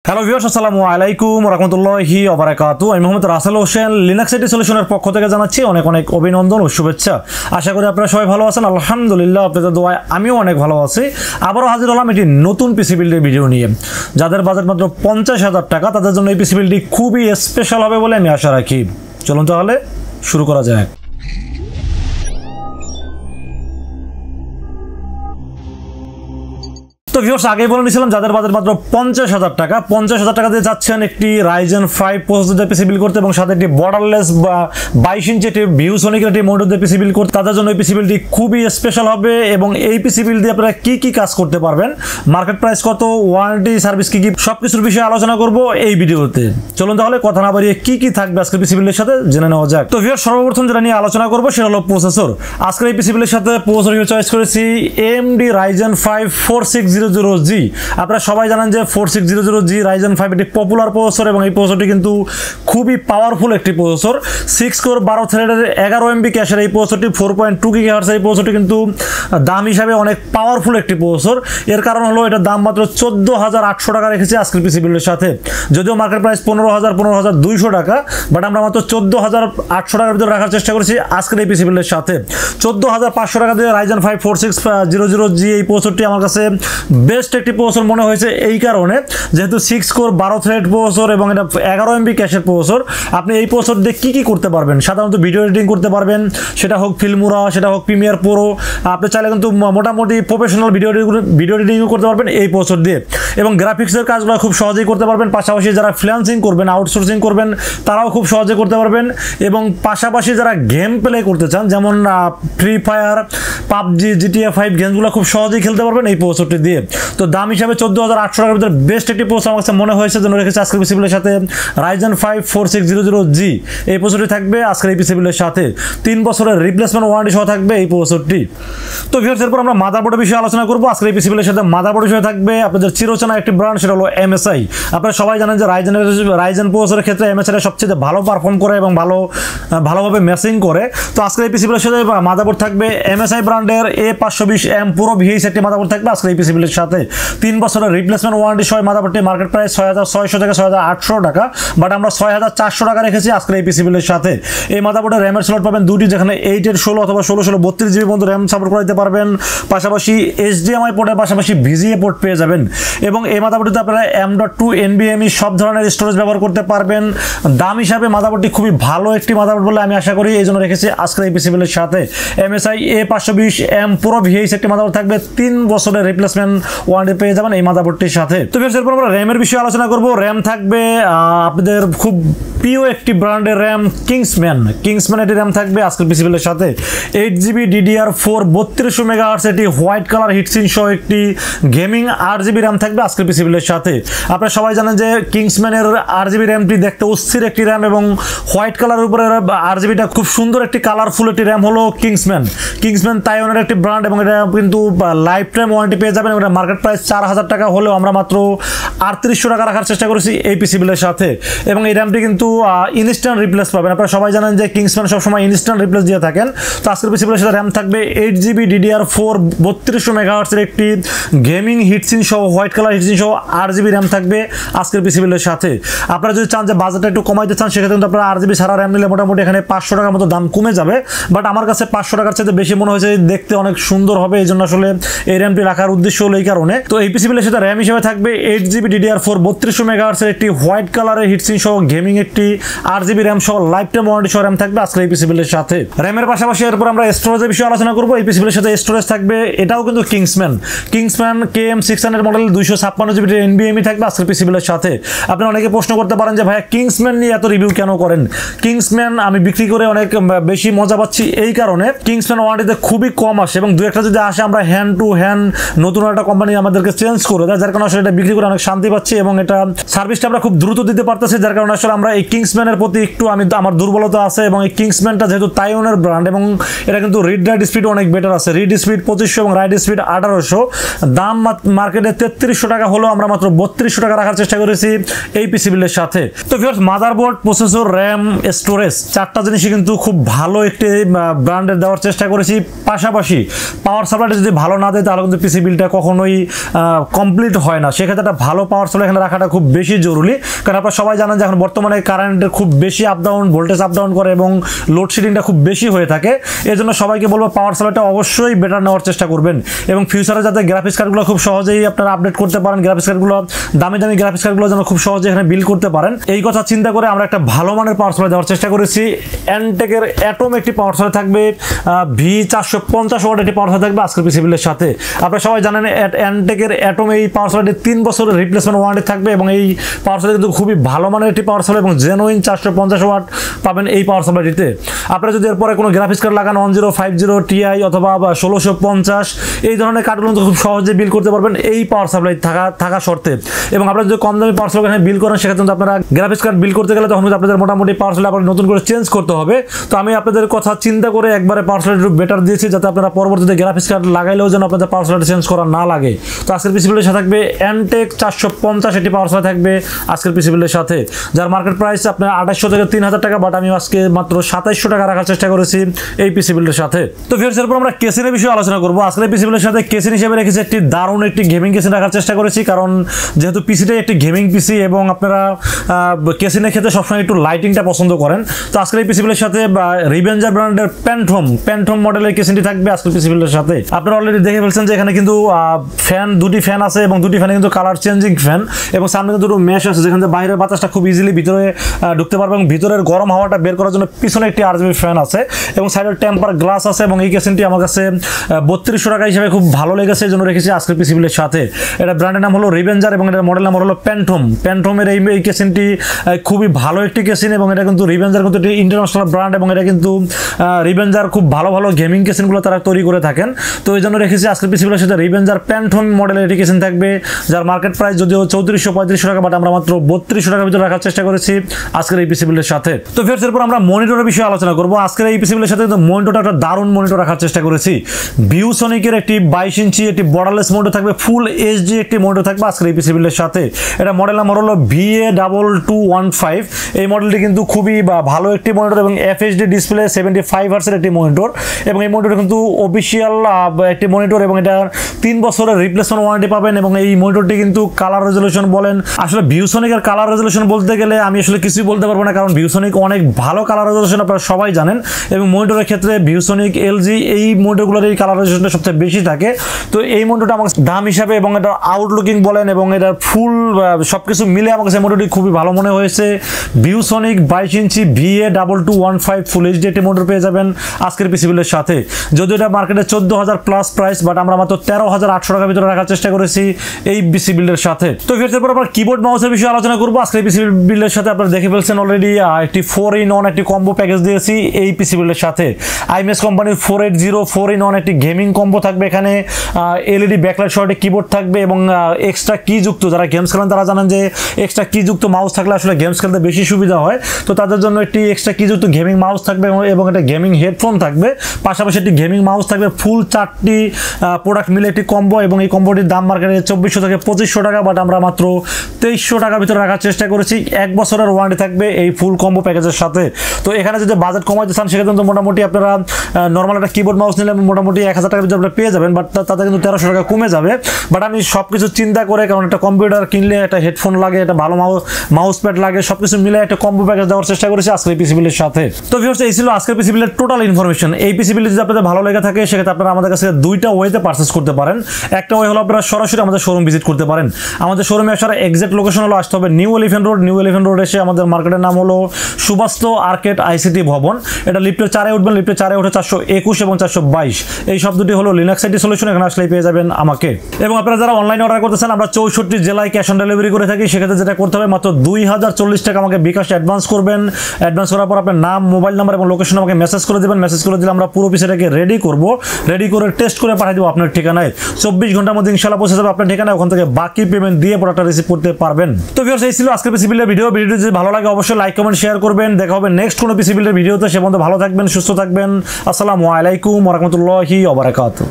Hello viewers, আসসালামু আলাইকুম ওয়া রাহমাতুল্লাহি ওয়া বারাকাতুহু। আমি মোহাম্মদ রাসেল হোসেন লিনাক্স আইটি সলিউশনের পক্ষ থেকে জানাচ্ছি অনেক অনেক অভিনন্দন ও শুভেচ্ছা। আশা করি আপনারা সবাই ভালো আছেন। আলহামদুলিল্লাহ, আপনাদের দোয়ায় আমিও অনেক ভালো আছি। আবারও হাজির হলাম একটি নতুন পিসি বিল্ডের ভিডিও নিয়ে। যাদের বাজেট মাত্র 50,000 টাকা তাদের জন্য এই পিসি বিল্ডটি খুবই স্পেশাল হবে বলে আমি আশা রাখি। চলুন তাহলে শুরু করা যাক। তো ভিউয়ার্স, আগেই বলে নিয়েছিলাম যাদের বাজেট মাত্র 50,000 টাকা, 50,000 টাকা দিয়ে যাচ্ছেন একটি Ryzen 5 প্রসেসর পিসি বিল্ড করতে এবং সাথে একটি বর্ডারলেস বা 22 ইঞ্চি একটি ভিউসনিক একটি মনিটর পিসি বিল্ড করতে, তাদের জন্য এই পিসি বিল্ডটি খুবই স্পেশাল হবে। এবং এই পিসি বিল্ড দিয়ে আপনারা কি কি কাজ করতে পারবেন, মার্কেট প্রাইস কত, ওয়ারেন্টি সার্ভিস কি কি, সবকিছুর বিষয়ে আলোচনা করব এই ভিডিওতে। চলুন তাহলে কথা না বাড়িয়ে কি কি থাকবে আজকের পিসি বিল্ডের সাথে জেনে নেওয়া যাক। তো ভিউয়ার্স, সর্বপ্রথম যেটা নিয়ে আলোচনা করব সেটা হলো প্রসেসর। আজকের এই পিসি বিল্ডের সাথে প্রসেসর হিসেবে চয়েস করেছি AMD Ryzen 5 4600G। আপনারা সবাই জানেন যে 4600G Ryzen 5 একটি পপুলার প্রসেসর এবং এই প্রসেসরটি কিন্তু খুবই পাওয়ারফুল একটি প্রসেসর। 6 কোর 12 থ্রেডের 11 MB ক্যাশের এই প্রসেসরটি 4.2 GHz এই প্রসেসরটি কিন্তু দাম হিসাবে অনেক পাওয়ারফুল একটি প্রসেসর। এর কারণ হলো এটার দাম মাত্র 14,800 টাকা রেখেছি আজকের পিসি বিল্ডের সাথে। যদিও মার্কেট প্রাইস 15,200 টাকা, বাট আমরা মাত্র 14,800 টাকার ভিতরে রাখার চেষ্টা করেছি আজকের এই পিসি বিল্ডের সাথে। 14,500 টাকা দিয়ে Ryzen 5 4600G এই প্রসেসরটি আমার কাছে বেস্ট একটি প্রসেসর মনে হয়েছে এই কারণে, যেহেতু 6 কোর 12 থ্রেড প্রসেসর এবং এটা 11 MB ক্যাশের প্রসেসর। আপনি এই প্রসেসর দিয়ে কি কি করতে পারবেন, সাধারণত ভিডিও এডিটিং করতে পারবেন, সেটা হোক ফিল্মোরা, সেটা হোক প্রিমিয়ার প্রো। আপনি চাইলে কিন্তু মোটামুটি প্রফেশনাল ভিডিও এডিটিংও করতে পারবেন এই প্রসেসর দিয়ে, এবং গ্রাফিক্সের কাজগুলো খুব সহজেই করতে পারবেন। পাশাপাশি যারা ফ্রিল্যান্সিং করবেন, আউটসোর্সিং করবেন, তারাও খুব সহজে করতে পারবেন। এবং পাশাপাশি যারা গেম প্লে করতে চান, যেমন ফ্রি ফায়ার, পাবজি, GTA 5 গেমগুলো খুব সহজেই খেলতে পারবেন এই প্রসেসরটি দিয়ে। তো দাম হিসাবে 14,800 টাকার ভিতরে বেস্ট একটি প্রসেসর আমার কাছে মনে হয়েছে, জন্য রেখেছে আজকের পিসি বিল্ডের সাথে Ryzen 5 4600G এই প্রসেসরটি থাকবে আজকের এই পিসি বিল্ডের সাথে। 3 বছরের রিপ্লেসমেন্ট ওয়ারেন্টি সহ থাকবে এই প্রসেসরটি। তো ভিউয়ার্স, এরপর আমরা মাদারবোর্ডের বিষয়ে আলোচনা করব। আজকের এই পিসি বিল্ডের সাথে মাদারবোর্ড বিষয়ে থাকবে আপনাদের চিরচেনা একটি ব্র্যান্ড, সেটা হলো MSI। আপনারা সবাই জানেন যে রাইজেন প্রসেসরের ক্ষেত্রে MSI সবচেয়ে ভালো পারফর্ম করে এবং ভালোভাবে ম্যাচিং করে। তো আজকের এই পিসি বিল্ডের সাথে মাদারবোর্ড থাকবে MSI ব্র্যান্ডের A520M পুরো ভিএইচ একটি মাদারবোর্ড থাকবে আজকের এই পিসি বিল্ডের সাথে। 3 বছরের রিপ্লেসমেন্ট ওয়ারেন্টি সহ মাদারবোর্ডটি মার্কেট প্রাইস 6,600 থেকে 6,800 টাকা, বাট আমরা 6,400 টাকা রেখেছি আজকের এই পিসি বিল্ডের সাথে। এই মাদারবোর্ডের র্যামের স্লট পাবেন দুটি, যেখানে 8 এর 16 অথবা 16 32 GB পর্যন্ত র্যাম সাপোর্ট করাতে পারবেন। পাশাপাশি HDMI পোর্টের পাশাপাশি VGA পোর্ট পেয়ে যাবেন। এবং এই মাদারবোর্ডটিতে আপনারা M.2 NVMe সব ধরনের স্টোরেজ ব্যবহার করতে পারবেন। দাম হিসাবে মাদারবোর্ডটি খুবই ভালো একটি মাদারবোর্ড বলে আমি আশা করি, এই জন্য রেখেছি আজকের এই পিসি বিল্ডের সাথে। MSI A520M পুরো ভিএইচ একটি মাদারবোর্ড থাকবে, 3 বছরের রিপ্লেসমেন্ট ওয়ারেন্টি পেয়ে যাবেন এই মাদারবোর্ডটির সাথে। তো এরপর আমরা র্যামের বিষয়ে আলোচনা করব। র্যাম থাকবে আপনাদের খুব প্রিয় একটি ব্র্যান্ডের র্যাম, কিংসম্যান এটি র্যাম থাকবে আজকের পিসি বিল্ডের সাথে। 8GB DDR4 3200 মেগাহার্টজ এটি হোয়াইট কালার হিটসিন সহ একটি গেমিং 8GB র্যাম থাকবে আজকের পিসি বিল্ডের সাথে। আপনারা সবাই জানেন যে কিংসম্যানের 8GB র্যামটি দেখতে অস্থির একটি র্যাম এবং হোয়াইট কালারের উপরে 8GBটা খুব সুন্দর একটি কালারফুল একটি র্যাম হলো কিংসম্যান তাইওয়ানের একটি ব্র্যান্ড, এবং এটা কিন্তু লাইফ টাইম ওয়ারেন্টি পেয়ে যাবেন। এটা মার্কেট প্রাইস 4,000 টাকা হলেও আমরা মাত্র 3800 টাকা রাখার চেষ্টা করেছি এই পিসি বিল্ডের সাথে। এবং এই র্যামটি কিন্তু ইনস্ট্যান্ট রিপ্লেস পাবেন। আপনারা সবাই জানেন যে কিংসম্যান সবসময় ইনস্ট্যান্ট রিপ্লেস দিয়ে থাকেন। তো আজকের পিসি বিল্ডের সাথে র্যাম থাকবে 8GB DDR4 3200 মেগাহার্টজের একটি গেমিং হিটসিন সহ হোয়াইট কালার হিটসিন সহ 8GB র্যাম থাকবে আজকের পিসি বিল্ডের সাথে। আপনারা যদি চান যে বাজেটটা একটু কমাইতে চান, সেক্ষেত্রে কিন্তু আপনারা 8GB সারা র্যাম নিলে মোটামুটি এখানে 500 টাকার মতো দাম কমে যাবে। বাট আমার কাছে 500 টাকার চাইতে বেশি মনে হয়েছে, দেখতে অনেক সুন্দর হবে, এই জন্য আসলে এই র্যামটি রাখার উদ্দেশ্য হলো এই কারণে। তো এই পিসি বিল্ডের সাথে র্যাম হিসেবে থাকবে 8GB DDR4 3200 মেগাহার্টজের একটি হোয়াইট কালারের হিটসিন সহ গেমিং একটি 8GB র্যাম সহ লাইফ টাইম ওয়ারেন্টি সহ র্যাম থাকবে আজকের এই পিসি বিল্ডের সাথে। র্যামের পাশাপাশি এরপর আমরা স্টোরেজের বিষয়ে আলোচনা করব। এই পিসি বিল্ডের সাথে স্টোরেজ থাকবে, এটাও কিন্তু Kingsman KM600 model 256GB NVMe থাকবে আজকের পিসি বিল্ডের সাথে। আপনি অনেকে প্রশ্ন করতে পারেন যে ভাইয়া কিংসম্যান নিয়ে এত রিভিউ কেন করেন? কিংসম্যান আমি বিক্রি করে অনেক বেশি মজা পাচ্ছি এই কারণে, কিংসম্যান ওয়ারেন্টিতে খুবই কম আসে এবং দু একটা যদি আসে আমরা হ্যান্ড টু হ্যান্ড নতুন একটা কোম্পানি আমাদেরকে চেঞ্জ করে দেয়, যার কারণে আসলে এটা বিক্রি করে অনেক শান্তি পাচ্ছি এবং এটা সার্ভিসটা আমরা খুব দ্রুত দিতে পারতেছি, যার কারণে আসলে আমরা এই কিংসম্যানের প্রতি একটু আমার দুর্বলতা আছে। এবং এই কিংসম্যানটা যেহেতু তাইওয়ানের ব্র্যান্ড এবং এটা কিন্তু রিড রাইট স্পিড অনেক বেটার আছে, রিড স্পিড 2500 এবং রাইট স্পিড 1800, দাম মার্কেটে 3300 টাকা হলেও আমরা মাত্র 3200 টাকা রাখার চেষ্টা করেছি এই পিসি বিল্ডের সাথে। তো viewers, motherboard, processor, RAM, storage চারটা জিনিসই কিন্তু খুব ভালো একটি ব্র্যান্ডের দেওয়ার চেষ্টা করেছি। পাশাপাশি পাওয়ার সাপ্লাইটা যদি ভালো না দেয় তাহলে কিন্তু পিসি বিলটা কখনোই কমপ্লিট হয় না। সেক্ষেত্রে একটা ভালো পাওয়ার সাপ্লাই এখানে রাখাটা খুব বেশি জরুরি, কারণ আপনারা সবাই জানেন যে এখন বর্তমানে কারেন্টের খুব বেশি up down, voltage up down করে এবং লোডশেডিংটা খুব বেশি হয়ে থাকে। এই জন্য সবাইকে বলবো পাওয়ার সাপ্লাইটা অবশ্যই বেটার নেওয়ার চেষ্টা করবেন এবং ফিউচারে যাতে গ্রাফিক্স কার্ডগুলো খুব সহজেই আপনারা আপডেট করতে পারেন, গ্রাফিক্স কার্ডগুলো দামি দামি গ্রাফিক্স কার্ডগুলো যেন খুব সহজে এখানে বিল্ড করতে পারেন, এই কথা চিন্তা করে আমরা একটা ভালো মানের পাওয়ার সাপ্লাই দেওয়ার চেষ্টা করেছি। অ্যান্টেকের অ্যাটম একটি পাওয়ার সাপ্লাই থাকবে, V450 ওয়াট একটি পাওয়ার সাপ্লাই থাকবে আজকের পিসি বিল্ডের সাথে। আপনারা সবাই জানেন অ্যান্টেকের অ্যাটম এই পাওয়ার সাপ্লাইটি 3 বছরের রিপ্লেসমেন্ট ওয়ারেন্টি থাকবে এবং এই পাওয়ার সাপ্লাই কিন্তু খুবই ভালো মানের একটি পাওয়ার সাপ্লাই এবং জেনুইন 450 ওয়াট পাবেন এই পাওয়ার সাপ্লাইটিতে। আপনারা যদি এরপরে কোনো গ্রাফিক্স কার্ড লাগান 1050 Ti অথবা 1650 এই ধরনের কার্ডগুলো খুব সহজে বিল করতে পারবেন এই পাওয়ার সাপ্লাই থাকা শর্তে। এবং আপনারা যদি কম দামি পাওয়ার সাপ্লাই বিল করেন সেক্ষেত্রে কিন্তু আপনারা গ্রাফিক্স কার্ড বিল করতে গেলে তখন কিন্তু আপনাদের মোটামুটি পাওয়ার সাপ্লাই আবার নতুন করে চেঞ্জ করতে হবে। তো আমি আপনাদের কথা চিন্তা করে একবারে পাওয়ার সাপ্লাই একটু বেটার দিয়েছি যাতে আপনারা পরবর্তীতে গ্রাফিক্স কার্ড লাগাইলেও যেন আপনাদের পাওয়ার সাপ্লাই চেঞ্জ করা না লাগে। তো আজকের পিসি বিল্ডের সাথে থাকবে Antec 450 এটি পাওয়ার সাপ্লাই থাকবে আজকের পিসি বিল্ডের সাথে, যার মার্কেট প্রাইস আপনার 2800 থেকে 3000 টাকা, বাট আমি আজকে মাত্র 2700 টাকা রাখার চেষ্টা করেছি এই পিসি বিল্ডের সাথে। তো ভিউয়ার্স এরপর আমরা কেসিনের বিষয়ে আলোচনা করব। আজকের পিসি বিল্ডের সাথে কেসিন হিসেবে রেখেছি একটি দারুণ একটি গেমিং কেসিন রাখার চেষ্টা করেছি, কারণ যেহেতু পিসিটাই একটি গেমিং পিসি এবং আপনারা কেসিনের ক্ষেত্রে সবসময় একটু লাইটিংটা পছন্দ করেন। তো আজকের এই পিসি বিল্ডের সাথে রিভেঞ্জার ব্র্যান্ডের প্যান্থম মডেলের কেসিনটি থাকবে আজকের পিসি বিল্ডের সাথে। আপনারা অলরেডি দেখে ফেলছেন যে এখানে কিন্তু দুটি ফ্যান আছে এবং দুটি ফ্যানে কিন্তু কালার চেঞ্জিং ফ্যান এবং সামনে কিন্তু দুটো মেশ আছে যেখানে বাইরের বাতাসটা খুব ইজিলি ভিতরে ঢুকতে পারবে এবং ভিতরের গরম হাওয়াটা বের করার জন্য পিছনে একটি RGB ফ্যান আছে এবং সাইডের টেম্পার গ্লাস আছে এবং এই কেসিনটি আমার কাছে 3200 টাকা হিসেবে খুব ভালো লেগেছে, এই জন্য রেখেছি আজকের পিসি বিল্ডের সাথে। এটা ব্র্যান্ডের নাম হলো রিভেঞ্জার এবং এটার মডেল নাম হলো প্যান্থমের এই কেসিনটি খুবই ভালো একটি কেসিন এবং এটা কিন্তু রিভেঞ্জার কিন্তু একটি ইন্টারন্যাশনাল ব্র্যান্ড এবং এটা কিন্তু রিভেঞ্জার খুব ভালো ভালো গেমিং কেসিনগুলো তারা তৈরি করে থাকেন। তো এই জন্য রেখেছি আজকের পিসি বিল্ডের সাথে রিভেঞ্জার প্যান্থম মডেলের একটি কেসিন থাকবে, যার মার্কেট প্রাইস যদিও 3400-3500 টাকা, বাট আমরা মাত্র 3200 টাকার ভিতরে রাখার চেষ্টা করেছি আজকের এই পিসি বিল্ডের সাথে। তো ফের এরপর আমরা মনিটরের বিষয়ে আলোচনা করব। আজকের এই পিসি বিল্ডের সাথে কিন্তু মনিটরটা একটা দারুণ মনিটর রাখার চেষ্টা করেছি। ভিউসনিকের একটি 22 ইঞ্চি একটি বর্ডারলেস মনিটর থাকবে, ফুল HD একটি মনিটর থাকবে আজকের এই পিসি বিল্ডের সাথে। এটা মডেল নাম্বার হলো VA2215। এই মডেলটি কিন্তু খুবই ভালো একটি মনিটর এবং FHD ডিসপ্লে 75 হার্টজের একটি মনিটর এবং এই মনিটর কিন্তু অফিসিয়াল একটি মনিটর এবং এটা 3 বছরের রিপ্লেসমেন্ট ওয়ারেন্টি পাবেন এবং এই মনিটরটি কিন্তু কালার রেজলিউশন বলেন, আসলে ভিউসনিকের কালার রেজলিউশন বলতে গেলে আমি আসলে কিছুই বলতে পারবো না, কারণ ভিউসনিক অনেক ভালো কালার রেজলিউশন আপনারা সবাই জানেন এবং মনিটরের ক্ষেত্রে ভিউসনিক LG এই মনিটরগুলোর এই কালার রেজলিউশনটা সবচেয়ে বেশি থাকে। তো এই মনিটরটা আমার দাম হিসাবে এবং এটা আউটলুকিং বলেন এবং এটা ফুল সবকিছু মিলে আমার কাছে মনিটরটি খুবই ভালো মনে হয়েছে। ভিউসনিক 22 ইঞ্চি VA2215 ফুল HD একটি মনিটর পেয়ে যাবেন আজকের পিসি বিল্ডের সাথে, যদিও এটা মার্কেটে 14,000 প্লাস প্রাইস, বাট আমরা মাত্র 13,800 টাকার ভিতরে রাখার চেষ্টা করেছি এই পিসি বিল্ডের সাথে। তো এরপর আমরা কিবোর্ড মাউসের বিষয়ে আলোচনা করবো। আজকের পিসি বিল্ডের সাথে আপনারা দেখে ফেলছেন অলরেডি একটি 4-in-1 একটি কম্বো প্যাকেজ দিয়েছি এই পিসি বিল্ডের সাথে। Imice কোম্পানির 480 4-in-1 একটি গেমিং কম্বো থাকবে, এখানে LED ব্যাকলাইট সহ কিবোর্ড থাকবে এবং এক্সট্রা কি যুক্ত, যারা গেমস খেলেন তারা জানেন যে এক্সট্রা কি যুক্ত মাউস থাকলে আসলে গেমস খেলতে বেশি সুবিধা হয়। তো তাদের জন্য একটি এক্সট্রা কি যুক্ত গেমিং মাউস থাকবে এবং একটা গেমিং হেডফোন থাকবে, পাশাপাশি একটি গেমিং মাউস থাকবে। ফুল 4টি প্রোডাক্ট মিলে একটি কম্বো এবং এই কম্বোটির দাম মার্কেটে 2400 থেকে 2500 টাকা, বাট আমরা মাত্র 2300 টাকার ভিতরে রাখার চেষ্টা করেছি। 1 বছরের ওয়ারেন্টি থাকবে এই ফুল কম্বো প্যাকেজের সাথে। তো এখানে যদি বাজেট কমাইতে চান সেক্ষেত্রে মোটামুটি আপনারা নর্মাল একটা কিবোর্ড মাউস নিলে মোটামুটি 1000 টাকার ভিতরে আপনারা পেয়ে যাবেন, বাট তাতে কিন্তু 1300 টাকা কমে যাবে। বাট আমি সব কিছু চিন্তা করে, কারণ একটা কম্পিউটার কিনলে একটা হেডফোন লাগে, একটা ভালো মাউস প্যাড লাগে, সবকিছু মিলে একটা কম্বো প্যাকেজ দেওয়ার চেষ্টা করেছি আজকের পিসি বিল্ডের সাথে। তো ভিউয়ার্স এই ছিল আজকের পিসি বিল্ডের টোটাল ইনফরমেশন। এই পিসি বিল্ড যদি আপনাদের ভালো লেগে থাকে সেক্ষেত্রে আপনারা আমাদের কাছে দুইটা ওয়েতে পারচেজ করতে পারেন। একটা ওয়ে হলো আপনারা সরাসরি আমাদের শোরুম ভিজিট করতে পারেন। আমাদের শোরুমে আসার এক্সাক্ট লোকেশন হলো আসতে হবে নিউ এলিফ্যান্ট রোড এসে আমাদের মার্কেটের নাম হলো সুবাস্তু আর্কেড ICT ভবন। এটা লিফটের 4-এ উঠবেন, লিফটের 4-এ উঠে 421 এবং 422 এই সব দুটি হলো লিনাক্স আইটি সলিউশন, এখানে আসলেই পেয়ে যাবেন আমাকে। এবং আপনারা যারা অনলাইনে অর্ডার করতেছেন আমরা 64 জেলায় ক্যাশ অন ডেলিভারি করে থাকি। সেক্ষেত্রে যেটা করতে হবে মাত্র 2040 টাকা আমাকে বিকাশ অ্যাডভান্স করবেন। অ্যাডভান্স করার পর আপনার নাম, মোবাইল নাম্বার এবং লোকেশন আমাকে মেসেজ করে দেবেন। মেসেজ করে দিলে আমরা পুরো পিসটাকে রেডি করব, রেডি করে টেস্ট করে পাঠিয়ে দেবো আপনার ঠিকানায়। 24 ঘন্টার মধ্যে ইনশাআল্লাহ পৌঁছে যাবে আপনার ঠিকানায়, ওখান থেকে বাকি পেমেন্ট দিয়ে প্রোডাক্টটা রিসিভ করতে পারবেন। তো ভিউয়ার্স এই ছিল আজকের পিসি বিল্ডের ভিডিও। ভিডিওটি যদি ভালো লাগে অবশ্যই লাইক কমেন্ট শেয়ার করবেন। দেখা হবে নেক্সট কোনো পিসি বিল্ডের ভিডিওতে। সে পর্যন্ত ভালো থাকবেন, সুস্থ থাকবেন। আসসালামু আলাইকুম ওয়া রাহমাতুল্লাহি ওয়া বারাকাতুহু।